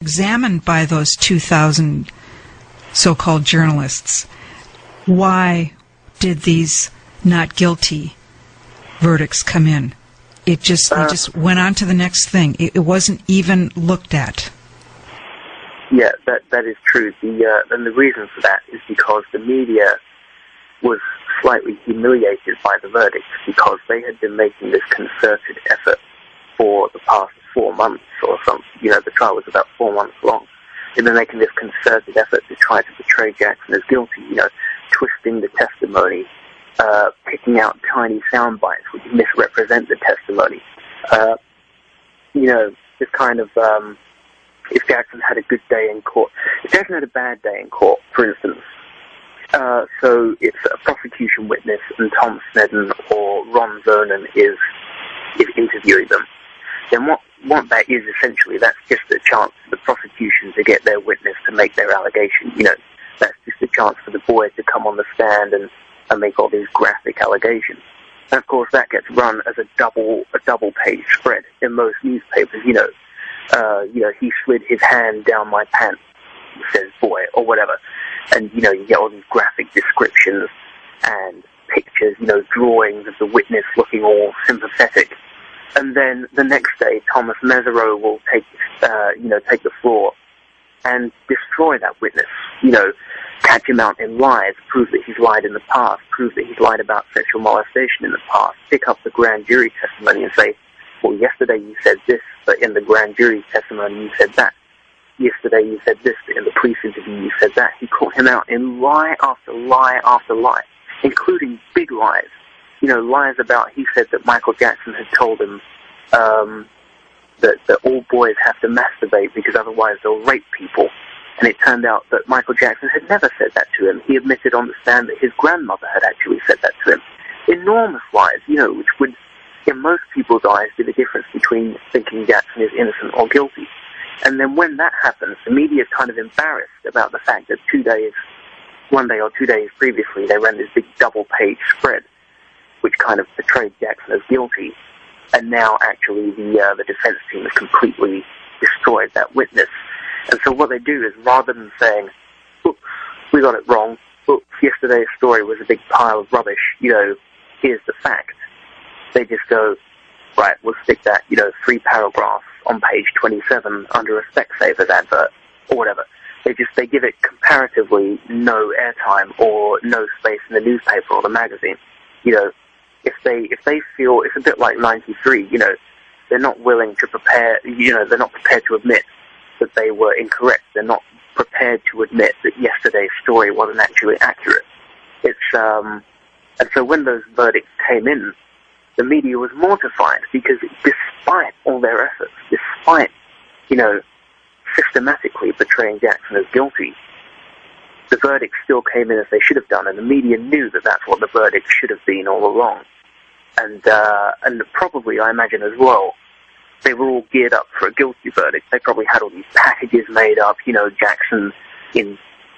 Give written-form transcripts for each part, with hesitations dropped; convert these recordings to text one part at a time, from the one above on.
examined by those 2,000 so-called journalists. Why did these not guilty verdicts come in? They just went on to the next thing. It wasn't even looked at. Yeah, that is true. And the reason for that is because the media was slightly humiliated by the verdict, because they had been making this concerted effort for the past 4 months or something. The trial was about 4 months long. They've been making this concerted effort to try to portray Jackson as guilty, twisting the testimony, picking out tiny sound bites which misrepresent the testimony. This kind of, if Jackson had a good day in court, if Jackson had a bad day in court, for instance, so it's a prosecution witness and Tom Snedden or Ron Vernon is interviewing them, then what that is essentially, that's just a chance for the prosecution to get their witness to make their allegation. That's just a chance for the boy to come on the stand and make all these graphic allegations. And of course that gets run as a double page spread in most newspapers. He slid his hand down my pants, says boy, or whatever. And, you get all these graphic descriptions and pictures, drawings of the witness looking all sympathetic. And then the next day, Thomas Mesereau will take the floor and destroy that witness. Catch him out in lies, prove that he's lied in the past, prove that he's lied about sexual molestation in the past, pick up the grand jury testimony and say, well, yesterday you said this, but in the grand jury testimony you said that. Yesterday you said this, but in the police interview you said that. He caught him out in lie after lie after lie, including big lies. Lies about, he said that Michael Jackson had told him that all boys have to masturbate because otherwise they'll rape people. And it turned out that Michael Jackson had never said that to him. He admitted on the stand that his grandmother had actually said that to him. Enormous lies, which would, in most people's eyes, be the difference between thinking Jackson is innocent or guilty. And then when that happens, the media is kind of embarrassed about the fact that 1 day or 2 days previously, they ran this big double-page spread, which kind of portrayed Jackson as guilty. And now, actually, the defense team has completely destroyed that witness. And so what they do is, rather than saying, oops, we got it wrong, oops, yesterday's story was a big pile of rubbish, here's the fact, they just go, right, we'll stick that, 3 paragraphs on page 27 under a Specsavers advert, or whatever. They give it comparatively no airtime or no space in the newspaper or the magazine. If they feel, it's a bit like 93, they're not willing to prepare, they're not prepared to admit that they were incorrect. They're not prepared to admit that yesterday's story wasn't actually accurate. And so when those verdicts came in, the media was mortified because despite all their efforts, despite, systematically portraying Jackson as guilty, the verdict still came in as they should have done, and the media knew that that's what the verdict should have been all along. And probably, I imagine as well, they were all geared up for a guilty verdict. They probably had all these packages made up, Jackson in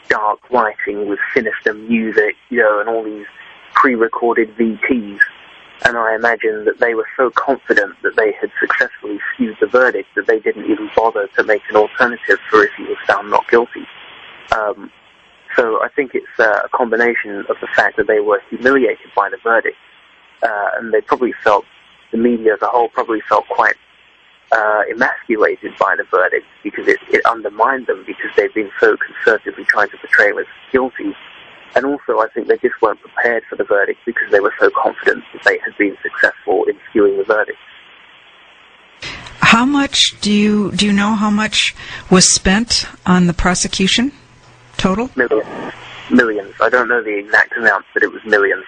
dark lighting with sinister music, and all these pre-recorded VTs. And I imagine that they were so confident that they had successfully skewed the verdict that they didn't even bother to make an alternative for if he was found not guilty. So I think it's a combination of the fact that they were humiliated by the verdict, and they probably felt, the media as a whole probably felt quite emasculated by the verdict because it undermined them because they've been so conservatively trying to portray him as guilty. And also I think they just weren't prepared for the verdict because they were so confident that they had been successful in skewing the verdict. How much, do you know how much was spent on the prosecution total? Millions. I don't know the exact amount, but it was millions.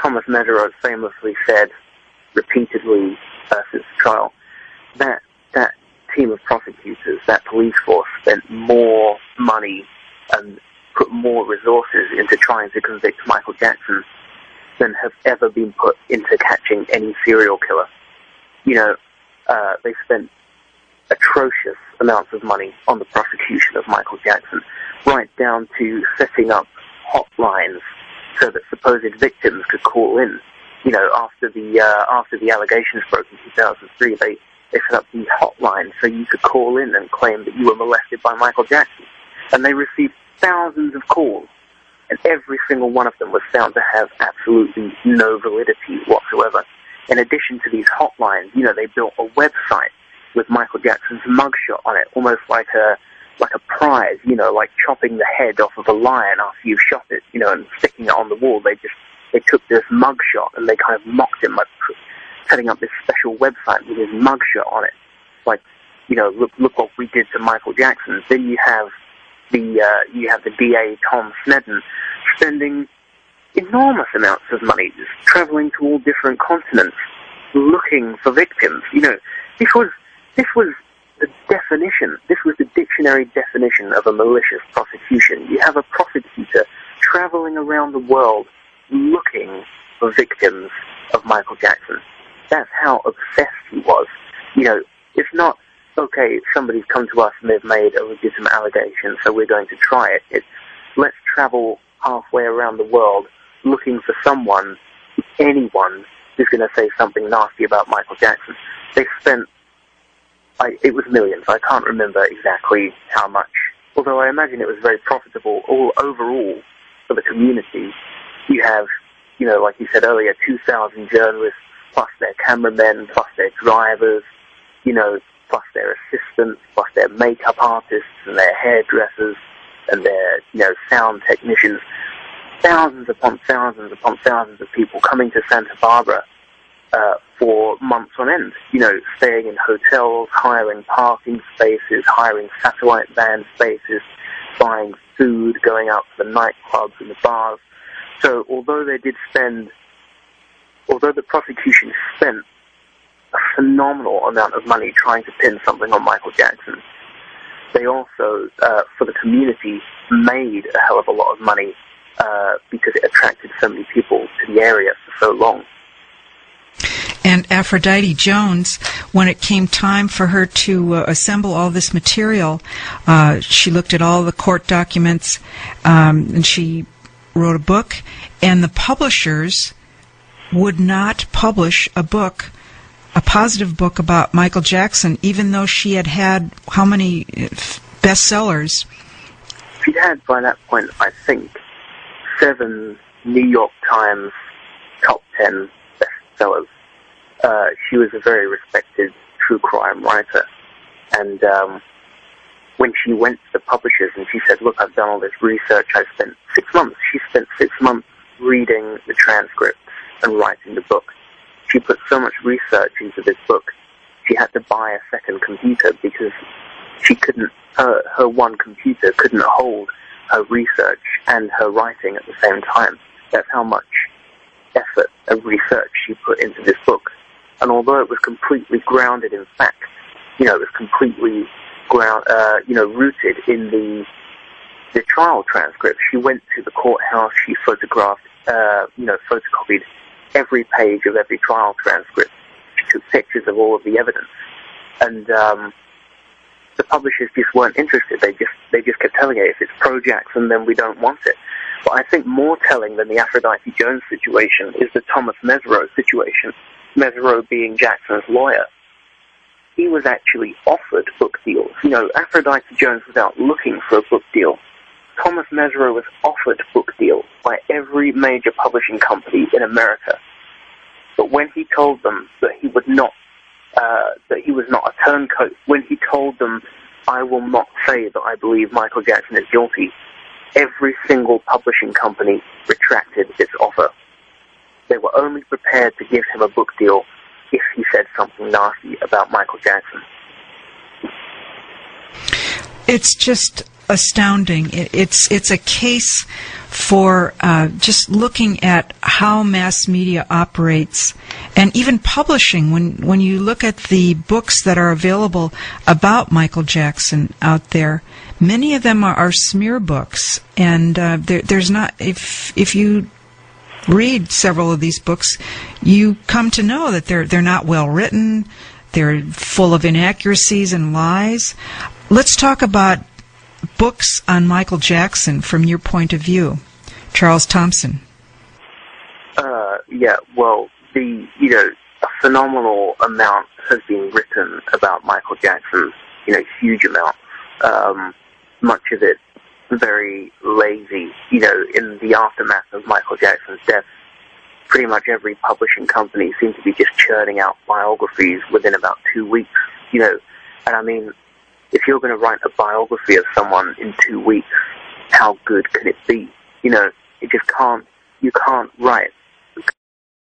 Thomas Mesereau famously said repeatedly since the trial that team of prosecutors, that police force, spent more money and put more resources into trying to convict Michael Jackson than have ever been put into catching any serial killer. They spent atrocious amounts of money on the prosecution of Michael Jackson, right down to setting up hotlines so that supposed victims could call in. After the allegations broke in 2003, They set up these hotlines so you could call in and claim that you were molested by Michael Jackson. And they received thousands of calls, and every single one of them was found to have absolutely no validity whatsoever. In addition to these hotlines, they built a website with Michael Jackson's mugshot on it, almost like a prize, like chopping the head off of a lion after you've shot it, and sticking it on the wall. They took this mugshot and they kind of mocked him by setting up this special website with his mugshot on it. Like, look what we did to Michael Jackson. Then you have the DA Tom Snedden spending enormous amounts of money, just traveling to all different continents, looking for victims. This was the definition. This was the dictionary definition of a malicious prosecution. You have a prosecutor traveling around the world looking for victims of Michael Jackson. That's how obsessed he was. It's not, okay, somebody's come to us and they've made a legitimate allegation, so we're going to try it. It's, let's travel halfway around the world looking for anyone who's going to say something nasty about Michael Jackson. They spent, it was millions. I can't remember exactly how much, although I imagine it was very profitable overall for the community. You have, like you said earlier, 2,000 journalists, plus their cameramen, plus their drivers, plus their assistants, plus their makeup artists and their hairdressers and their, sound technicians. Thousands upon thousands upon thousands of people coming to Santa Barbara for months on end, staying in hotels, hiring parking spaces, hiring satellite van spaces, buying food, going out to the nightclubs and the bars. So although the prosecution spent a phenomenal amount of money trying to pin something on Michael Jackson, they also, for the community, made a hell of a lot of money because it attracted so many people to the area for so long. And Aphrodite Jones, when it came time for her to assemble all this material, she looked at all the court documents, and she wrote a book, and the publishers would not publish a positive book about Michael Jackson, even though she had how many bestsellers? She had, by that point, I think, 7 New York Times top 10 bestsellers. She was a very respected true crime writer. And when she went to the publishers and she said, look, I've done all this research, I spent 6 months. She spent 6 months reading the transcripts and writing the book. She put so much research into this book, she had to buy a second computer because she couldn't, her one computer couldn't hold her research and her writing at the same time. That's how much effort and research she put into this book. And although it was completely grounded in fact, it was completely rooted in the trial transcript. She went to the courthouse, she photographed, photocopied every page of every trial transcript. She took pictures of all of the evidence. And the publishers just weren't interested. They just kept telling her, if it's pro-Jackson, then we don't want it. But I think more telling than the Aphrodite Jones situation is the Thomas Mesereau situation. Mesereau being Jackson's lawyer. He was actually offered book deals. Aphrodite Jones was out looking for a book deal. Thomas Mesereau was offered book deals by every major publishing company in America. But when he told them that he would not, that he was not a turncoat, when he told them, I will not say that I believe Michael Jackson is guilty, every single publishing company retracted its offer. They were only prepared to give him a book deal if he said something nasty about Michael Jackson. It's just astounding. It's a case for just looking at how mass media operates, and even publishing. When you look at the books that are available about Michael Jackson out there, many of them are smear books, and there's not. If you read several of these books, you come to know that they're not well written. They're full of inaccuracies and lies. Let's talk about books on Michael Jackson from your point of view, Charles Thomson. a phenomenal amount has been written about Michael Jackson, huge amounts. Much of it very lazy. In the aftermath of Michael Jackson's death, pretty much every publishing company seemed to be just churning out biographies within about 2 weeks, And I mean, if you're going to write a biography of someone in 2 weeks, how good can it be? You just can't write